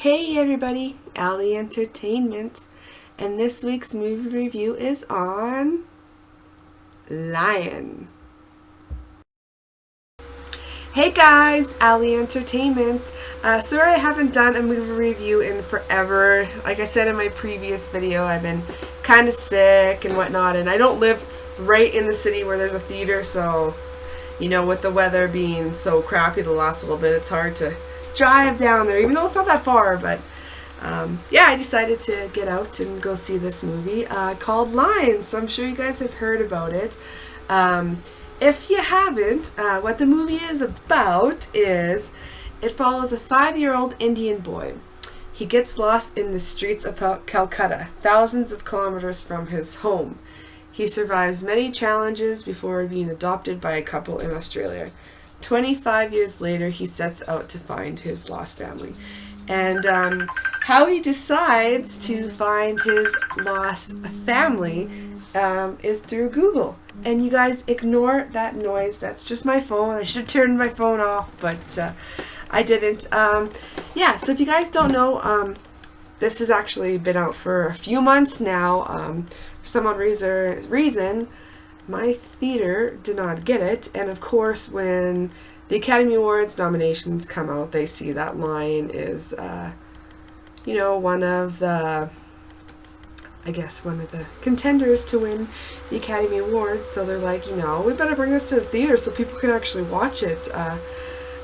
Hey everybody, Allie Entertainment, and this week's movie review is on Lion. Hey guys, Allie Entertainment. Sorry I haven't done a movie review in forever. Like I said in my previous video, I've been kind of sick and whatnot, and I don't live right in the city where there's a theater, so with the weather being so crappy the last little bit, it's hard to drive down there, even though it's not that far, but yeah, I decided to get out and go see this movie called Lion. So I'm sure you guys have heard about it. If you haven't, what the movie is about is it follows a 5-year-old Indian boy. He gets lost in the streets of Calcutta, thousands of kilometers from his home. He survives many challenges before being adopted by a couple in Australia. 25 years later, he sets out to find his lost family. And how he decides to find his lost family is through Google. And you guys ignore that noise. That's just my phone. I should have turned my phone off, but I didn't. Yeah, so if you guys don't know, this has actually been out for a few months now. For some odd reason, my theater did not get it. And of course, when the Academy Awards nominations come out, they see that Lion is, one of the, one of the contenders to win the Academy Awards. So they're like, we better bring this to the theater so people can actually watch it.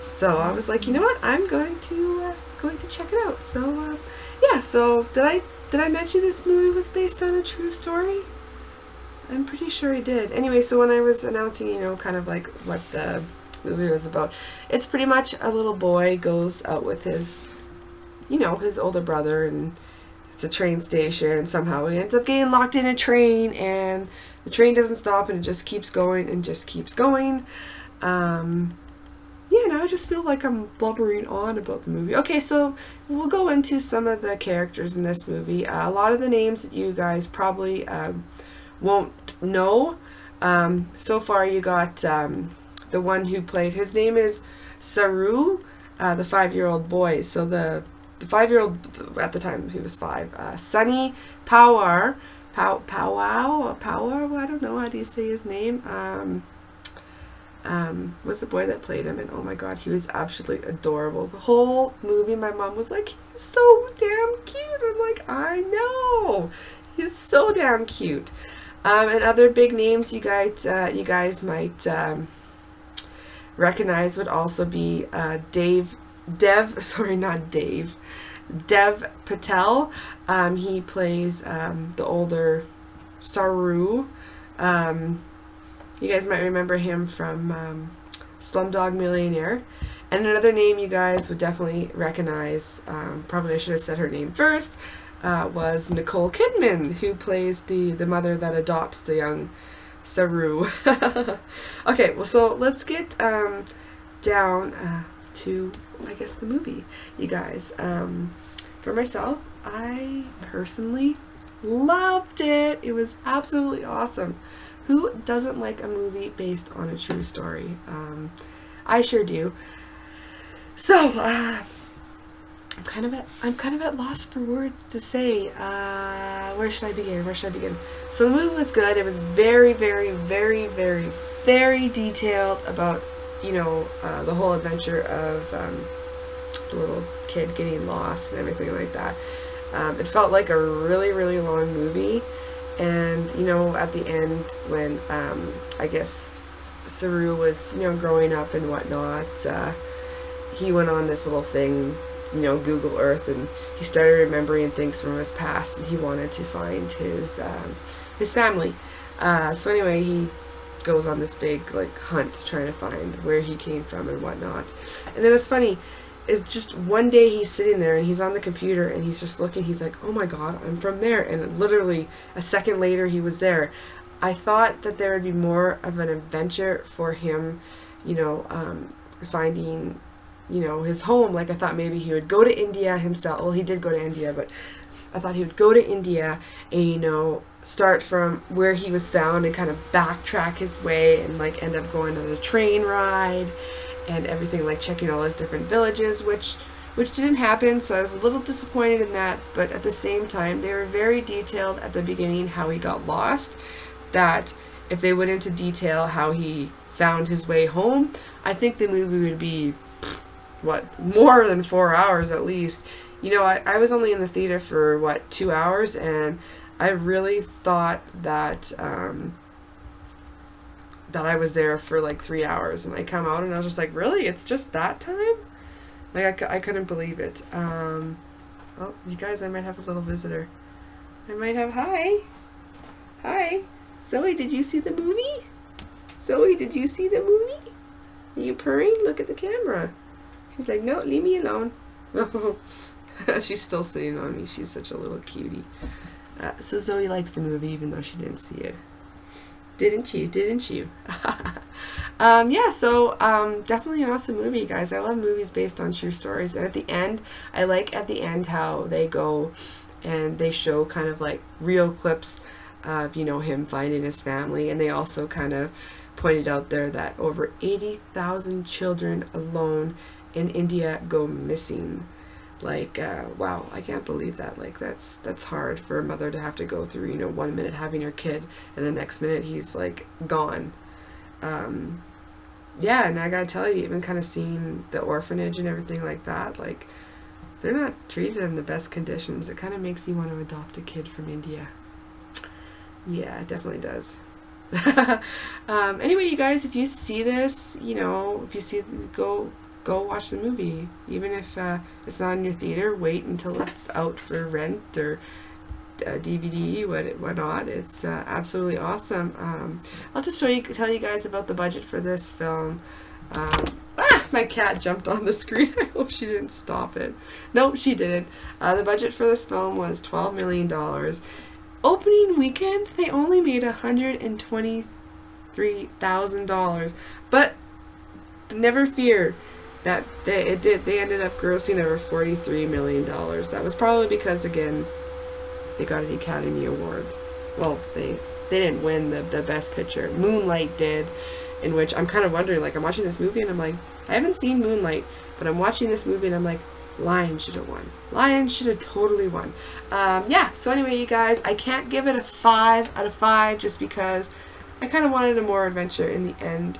So I was like, you know what? I'm going to check it out. So yeah. So did I mention this movie was based on a true story? I'm pretty sure I did. Anyway, so when I was announcing, kind of like what the movie was about, it's pretty much a little boy goes out with his, his older brother, and it's a train station, and somehow he ends up getting locked in a train, and the train doesn't stop, and it just keeps going and just keeps going. I just feel like I'm blubbering on about the movie. Okay, so we'll go into some of the characters in this movie. A lot of the names that you guys probably won't know. So far you got the one who played, his name is Saru, the 5-year-old boy. So the 5-year-old, at the time he was 5, Sunny Powar, Powwow, I don't know, how do you say his name? Was the boy that played him, and oh my god, he was absolutely adorable. The whole movie, my mom was like, he's so damn cute. I'm like, I know, he's so damn cute. And other big names you guys might recognize would also be Dev Patel. He plays the older Saru. You guys might remember him from Slumdog Millionaire. And another name you guys would definitely recognize, probably I should have said her name first, was Nicole Kidman, who plays the mother that adopts the young Saru. Okay, well, so let's get down to, the movie, you guys. For myself, I personally loved it. It was absolutely awesome. Who doesn't like a movie based on a true story? I sure do. So, I'm kind of at loss for words to say. Where should I begin? So the movie was good. It was very, very, very, very, very detailed about, the whole adventure of the little kid getting lost and everything like that. It felt like a really, really long movie. And, at the end when, Saru was, growing up and whatnot, he went on this little thing, Google Earth, and he started remembering things from his past, and he wanted to find his family. So anyway, he goes on this big, hunt trying to find where he came from and whatnot. And then it's funny, it's just one day he's sitting there and he's on the computer and he's just looking, he's like, oh my god, I'm from there, and literally a second later he was there. I thought that there would be more of an adventure for him, finding, his home. I thought maybe he would go to India himself. Well, he did go to India, but I thought he would go to India and, start from where he was found and kind of backtrack his way and, end up going on a train ride and everything, checking all his different villages, which which didn't happen, so I was a little disappointed in that, but at the same time, they were very detailed at the beginning how he got lost, that if they went into detail how he found his way home, I think the movie would be, what, more than 4 hours at least. You know, I was only in the theater for, what, 2 hours, and I really thought that, that I was there for like 3 hours, and I come out and I was just like, really? It's just that time? Like, I couldn't believe it. Oh, you guys, I might have a little visitor. I might have, hi. Hi. Zoe, did you see the movie? Zoe, did you see the movie? Are you purring? Look at the camera. She's like, no, leave me alone. She's still sitting on me. She's such a little cutie. So Zoe liked the movie even though she didn't see it. Didn't you? Didn't you? Yeah, so definitely an awesome movie, guys. I love movies based on true stories. And at the end, I like at the end how they go and they show kind of like real clips of, you know, him finding his family. And they also kind of pointed out there that over 80,000 children alone in India go missing. Like, wow, I can't believe that. Like, that's hard for a mother to have to go through, you know, 1 minute having her kid and the next minute he's like gone. Yeah, and I gotta tell you, even kind of seeing the orphanage and everything like that, like, they're not treated in the best conditions. It kind of makes you want to adopt a kid from India. Yeah, it definitely does. Anyway, you guys, if you see this, you know, if you see, go watch the movie. Even if it's not in your theater, wait until it's out for rent or DVD, whatnot. It's absolutely awesome. I'll just tell you guys about the budget for this film. My cat jumped on the screen. I hope she didn't stop it. Nope, she didn't. The budget for this film was $12 million. Opening weekend, they only made $123,000. But never fear. They ended up grossing over $43 million. That was probably because, again, they got an Academy Award. Well, they didn't win the best picture. Moonlight did, in which I'm kind of wondering, like, I'm watching this movie and I'm like, I haven't seen Moonlight, but I'm watching this movie and I'm like, Lion should have won. Lion should have totally won. Yeah, so anyway, you guys, I can't give it a 5 out of 5 just because I kind of wanted a more adventure in the end,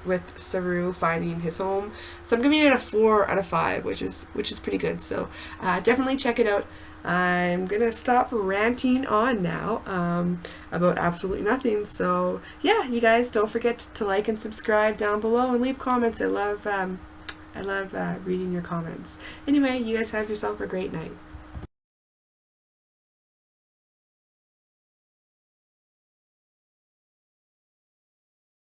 with Saru finding his home. So I'm giving it a 4 out of 5, which is pretty good. So definitely check it out. I'm gonna stop ranting on now about absolutely nothing. So yeah, you guys, don't forget to like and subscribe down below and leave comments. I love reading your comments. Anyway, you guys have yourself a great night.